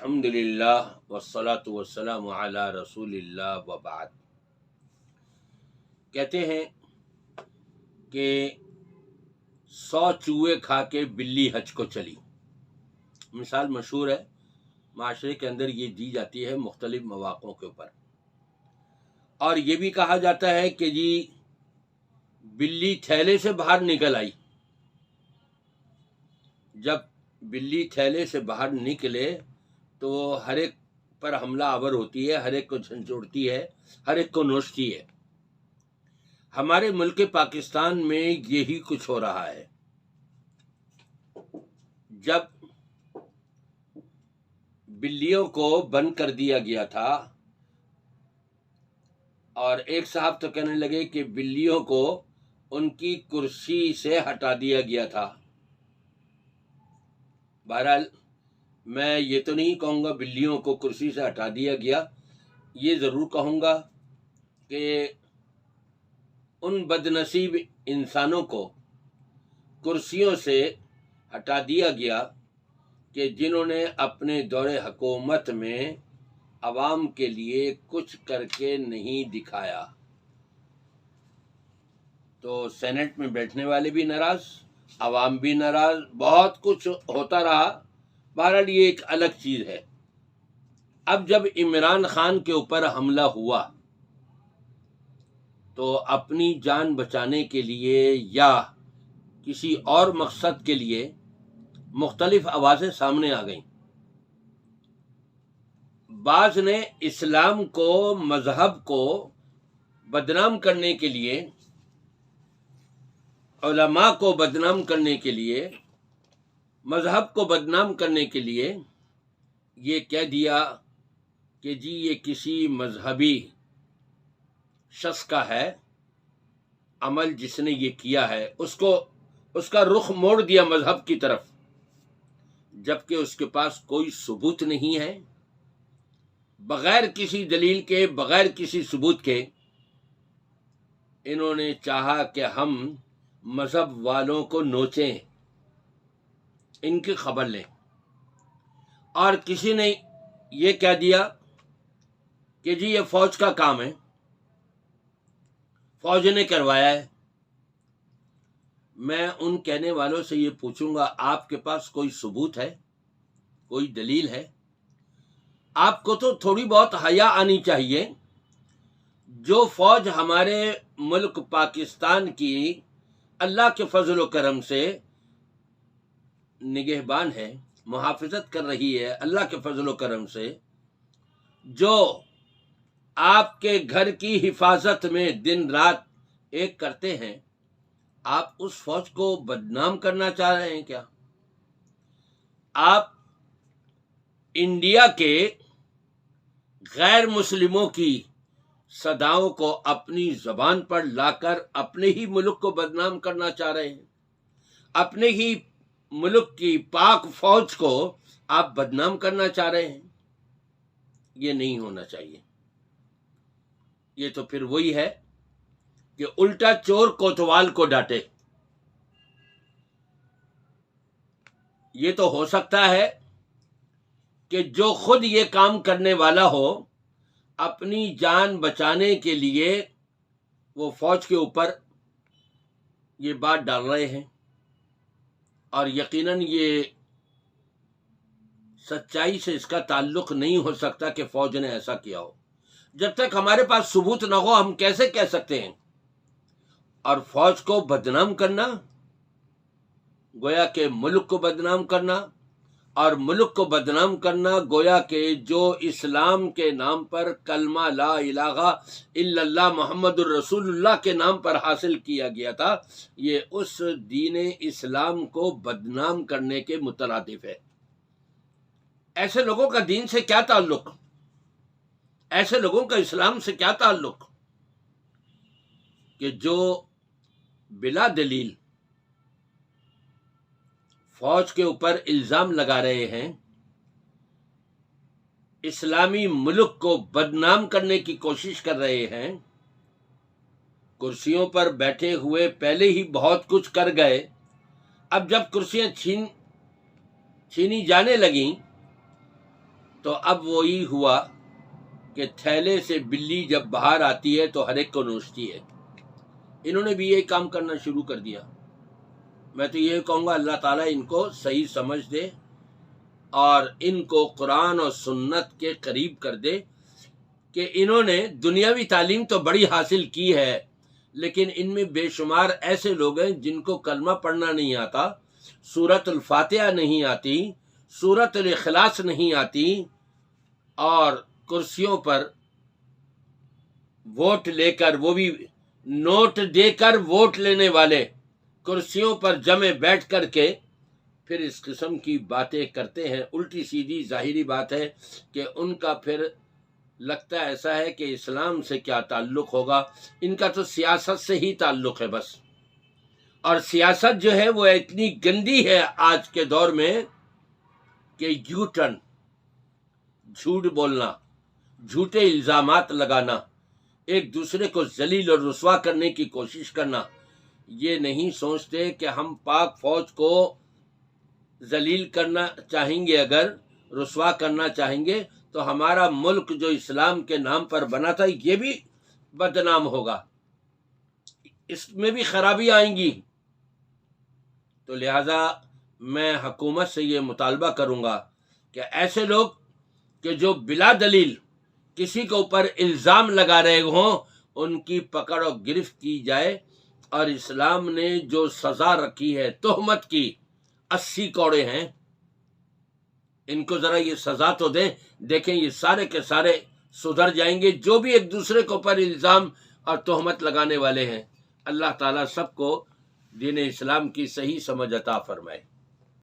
الحمدللہ والصلاة والسلام علی رسول اللہ وبعد۔ کہتے ہیں کہ 100 چوہے کھا کے بلی حج کو چلی۔ مثال مشہور ہے، معاشرے کے اندر یہ دی جاتی ہے مختلف مواقعوں کے اوپر، اور یہ بھی کہا جاتا ہے کہ جی بلی تھیلے سے باہر نکل آئی۔ جب بلی تھیلے سے باہر نکلے تو ہر ایک پر حملہ آور ہوتی ہے، ہر ایک کو جھنجھوڑتی ہے، ہر ایک کو نوچتی ہے۔ ہمارے ملک پاکستان میں یہی کچھ ہو رہا ہے۔ جب بلیوں کو بند کر دیا گیا تھا، اور ایک صاحب تو کہنے لگے کہ بلیوں کو ان کی کرسی سے ہٹا دیا گیا تھا۔ بہرحال میں یہ تو نہیں کہوں گا بلیوں کو کرسی سے ہٹا دیا گیا، یہ ضرور کہوں گا کہ ان بد نصیب انسانوں کو کرسیوں سے ہٹا دیا گیا کہ جنہوں نے اپنے دور حکومت میں عوام کے لیے کچھ کر کے نہیں دکھایا۔ تو سینٹ میں بیٹھنے والے بھی ناراض، عوام بھی ناراض، بہت کچھ ہوتا رہا۔ بہرحال یہ ایک الگ چیز ہے۔ اب جب عمران خان کے اوپر حملہ ہوا تو اپنی جان بچانے کے لیے یا کسی اور مقصد کے لیے مختلف آوازیں سامنے آ گئیں۔ بعض نے اسلام کو، مذہب کو بدنام کرنے کے لیے، علماء کو بدنام کرنے کے لیے، مذہب کو بدنام کرنے کے لیے یہ کہہ دیا کہ جی یہ کسی مذہبی شخص کا ہے عمل، جس نے یہ کیا ہے اس کا رخ موڑ دیا مذہب کی طرف، جبکہ اس کے پاس کوئی ثبوت نہیں ہے۔ بغیر کسی دلیل کے، بغیر کسی ثبوت کے انہوں نے چاہا کہ ہم مذہب والوں کو نوچیں، ان کی خبر لیں، اور کسی نے یہ کہہ دیا کہ جی یہ فوج کا کام ہے، فوج نے کروایا ہے۔ میں ان کہنے والوں سے یہ پوچھوں گا، آپ کے پاس کوئی ثبوت ہے، کوئی دلیل ہے؟ آپ کو تو تھوڑی بہت حیا آنی چاہیے۔ جو فوج ہمارے ملک پاکستان کی اللہ کے فضل و کرم سے نگہبان ہے، محافظت کر رہی ہے اللہ کے فضل و کرم سے، جو آپ کے گھر کی حفاظت میں دن رات ایک کرتے ہیں، آپ اس فوج کو بدنام کرنا چاہ رہے ہیں کیا؟ آپ انڈیا کے غیر مسلموں کی صداؤں کو اپنی زبان پر لا کر اپنے ہی ملک کو بدنام کرنا چاہ رہے ہیں۔ اپنے ہی ملک کی پاک فوج کو آپ بدنام کرنا چاہ رہے ہیں۔ یہ نہیں ہونا چاہیے۔ یہ تو پھر وہی ہے کہ الٹا چور کوتوال کو ڈانٹے۔ یہ تو ہو سکتا ہے کہ جو خود یہ کام کرنے والا ہو، اپنی جان بچانے کے لیے وہ فوج کے اوپر یہ بات ڈال رہے ہیں، اور یقیناً یہ سچائی سے اس کا تعلق نہیں ہو سکتا کہ فوج نے ایسا کیا ہو۔ جب تک ہمارے پاس ثبوت نہ ہو ہم کیسے کہہ سکتے ہیں؟ اور فوج کو بدنام کرنا گویا کہ ملک کو بدنام کرنا، اور ملک کو بدنام کرنا گویا کہ جو اسلام کے نام پر کلمہ لا الہ الا اللہ محمد الرسول اللہ کے نام پر حاصل کیا گیا تھا، یہ اس دین اسلام کو بدنام کرنے کے مترادف ہے۔ ایسے لوگوں کا دین سے کیا تعلق؟ ایسے لوگوں کا اسلام سے کیا تعلق کہ جو بلا دلیل فوج کے اوپر الزام لگا رہے ہیں، اسلامی ملک کو بدنام کرنے کی کوشش کر رہے ہیں۔ کرسیوں پر بیٹھے ہوئے پہلے ہی بہت کچھ کر گئے، اب جب کرسیاں چھینی جانے لگیں تو اب وہی ہوا کہ تھیلے سے بلی جب باہر آتی ہے تو ہر ایک کو نوچتی ہے. انہوں نے بھی یہ کام کرنا شروع کر دیا. میں تو یہ کہوں گا اللہ تعالیٰ ان کو صحیح سمجھ دے اور ان کو قرآن اور سنت کے قریب کر دے کہ انہوں نے دنیاوی تعلیم تو بڑی حاصل کی ہے، لیکن ان میں بے شمار ایسے لوگ ہیں جن کو کلمہ پڑھنا نہیں آتا، سورۃ الفاتحہ نہیں آتی، سورۃ الاخلاص نہیں آتی، اور کرسیوں پر ووٹ لے کر، وہ بھی نوٹ دے کر ووٹ لینے والے، کرسیوں پر جمع بیٹھ کر کے پھر اس قسم کی باتیں کرتے ہیں. الٹی سیدھی ظاہری بات ہے کہ ان کا پھر لگتا ایسا ہے کہ اسلام سے کیا تعلق ہوگا، ان کا تو سیاست سے ہی تعلق ہے بس. اور سیاست جو ہے وہ اتنی گندی ہے آج کے دور میں کہ یو ٹرن، جھوٹ بولنا، جھوٹے الزامات لگانا، ایک دوسرے کو ذلیل اور رسوا کرنے کی کوشش کرنا. یہ نہیں سوچتے کہ ہم پاک فوج کو ذلیل کرنا چاہیں گے، اگر رسوا کرنا چاہیں گے تو ہمارا ملک جو اسلام کے نام پر بنا تھا یہ بھی بدنام ہوگا، اس میں بھی خرابی آئیں گی. تو لہذا میں حکومت سے یہ مطالبہ کروں گا کہ ایسے لوگ کہ جو بلا دلیل کسی کے اوپر الزام لگا رہے ہوں ان کی پکڑ و گرفت کی جائے، اور اسلام نے جو سزا رکھی ہے تہمت کی 80 کوڑے ہیں، ان کو ذرا یہ سزا تو دیں. دیکھیں یہ سارے کے سارے سدھر جائیں گے جو بھی ایک دوسرے کے اوپر الزام اور تہمت لگانے والے ہیں. اللہ تعالیٰ سب کو دین اسلام کی صحیح سمجھ عطا فرمائے.